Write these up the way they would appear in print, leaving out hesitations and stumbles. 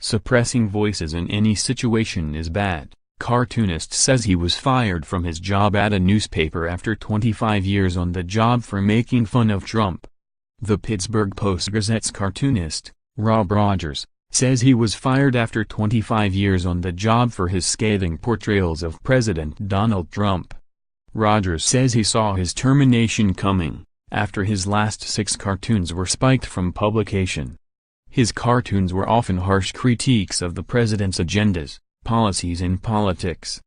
Suppressing voices in any situation is bad. Cartoonist says he was fired from his job at a newspaper after 25 years on the job for making fun of Trump. The Pittsburgh Post-Gazette's cartoonist, Rodgers, says he was fired after 25 years on the job for his scathing portrayals of President Donald Trump. Rodgers says he saw his termination coming, after his last 6 cartoons were spiked from publication. His cartoons were often harsh critiques of the president's agendas, policies and politics.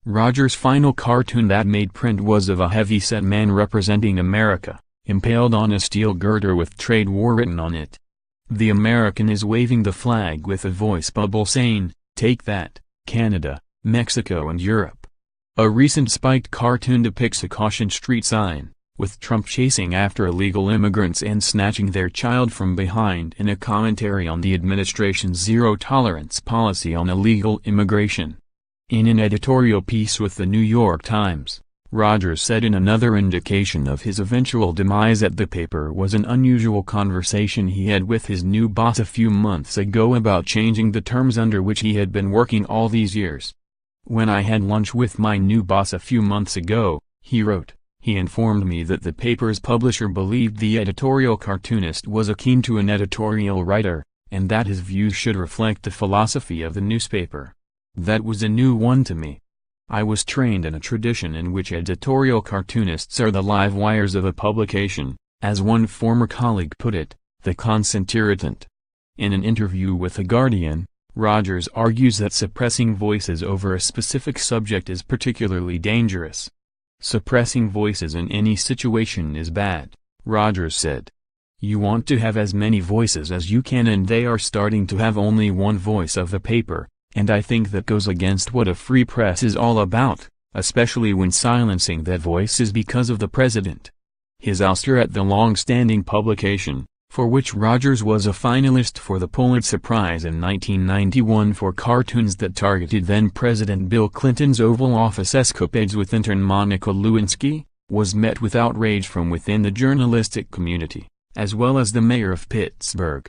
Rodgers' final cartoon that made print was of a heavy-set man representing America, impaled on a steel girder with "Trade War" written on it. The American is waving the flag with a voice bubble saying, "Take that, Canada, Mexico and Europe." A recent spiked cartoon depicts a caution street sign, with Trump chasing after illegal immigrants and snatching their child from behind in a commentary on the administration's zero-tolerance policy on illegal immigration. In an editorial piece with the New York Times, Rodgers said in another indication of his eventual demise at the paper was an unusual conversation he had with his new boss a few months ago about changing the terms under which he had been working all these years. "When I had lunch with my new boss a few months ago," he wrote, "he informed me that the paper's publisher believed the editorial cartoonist was akin to an editorial writer, and that his views should reflect the philosophy of the newspaper. That was a new one to me. I was trained in a tradition in which editorial cartoonists are the live wires of a publication, as one former colleague put it, the constant irritant." In an interview with The Guardian, Rodgers argues that suppressing voices over a specific subject is particularly dangerous. Suppressing voices in any situation is bad, Rodgers said. "You want to have as many voices as you can, and they are starting to have only one voice of the paper, and I think that goes against what a free press is all about, especially when silencing that voice is because of the president." His ouster at the long-standing publication, for which Rodgers was a finalist for the Pulitzer Prize in 1991 for cartoons that targeted then-President Bill Clinton's Oval Office escapades with intern Monica Lewinsky, was met with outrage from within the journalistic community, as well as the mayor of Pittsburgh.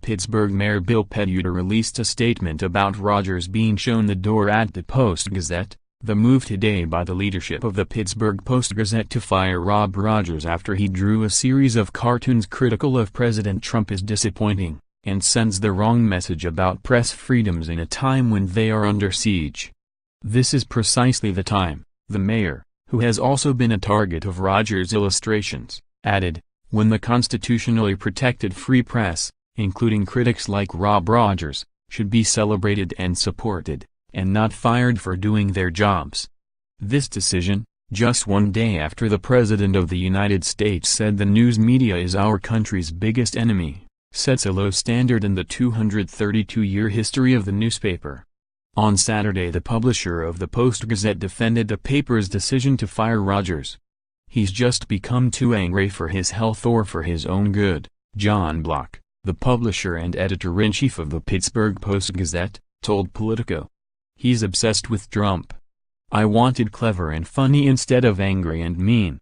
Pittsburgh Mayor Bill Pettiuter released a statement about Rodgers being shown the door at the Post-Gazette. The move today by the leadership of the Pittsburgh Post-Gazette to fire Rodgers after he drew a series of cartoons critical of President Trump is disappointing, and sends the wrong message about press freedoms in a time when they are under siege. "This is precisely the time," the mayor, who has also been a target of Rodgers' illustrations, added, "when the constitutionally protected free press, including critics like Rodgers, should be celebrated and supported, and not fired for doing their jobs." This decision, just one day after the President of the United States said the news media is our country's biggest enemy, sets a low standard in the 232-year history of the newspaper. On Saturday, the publisher of the Post-Gazette defended the paper's decision to fire Rodgers. "He's just become too angry for his health or for his own good," John Block, the publisher and editor-in-chief of the Pittsburgh Post-Gazette, told Politico. "He's obsessed with Trump. I wanted clever and funny instead of angry and mean."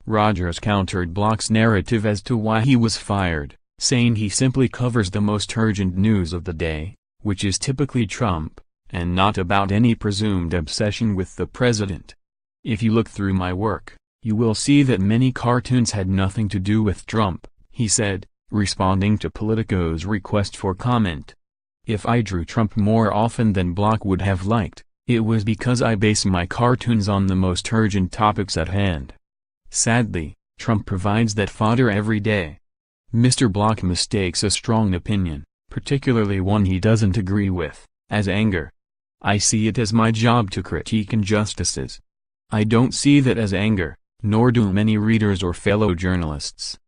Rodgers countered Block's narrative as to why he was fired, saying he simply covers the most urgent news of the day, which is typically Trump, and not about any presumed obsession with the president. "If you look through my work, you will see that many cartoons had nothing to do with Trump," he said, responding to Politico's request for comment. "If I drew Trump more often than Block would have liked, it was because I base my cartoons on the most urgent topics at hand. Sadly, Trump provides that fodder every day." Mr. Block mistakes a strong opinion, particularly one he doesn't agree with, as anger. "I see it as my job to critique injustices. I don't see that as anger, nor do many readers or fellow journalists.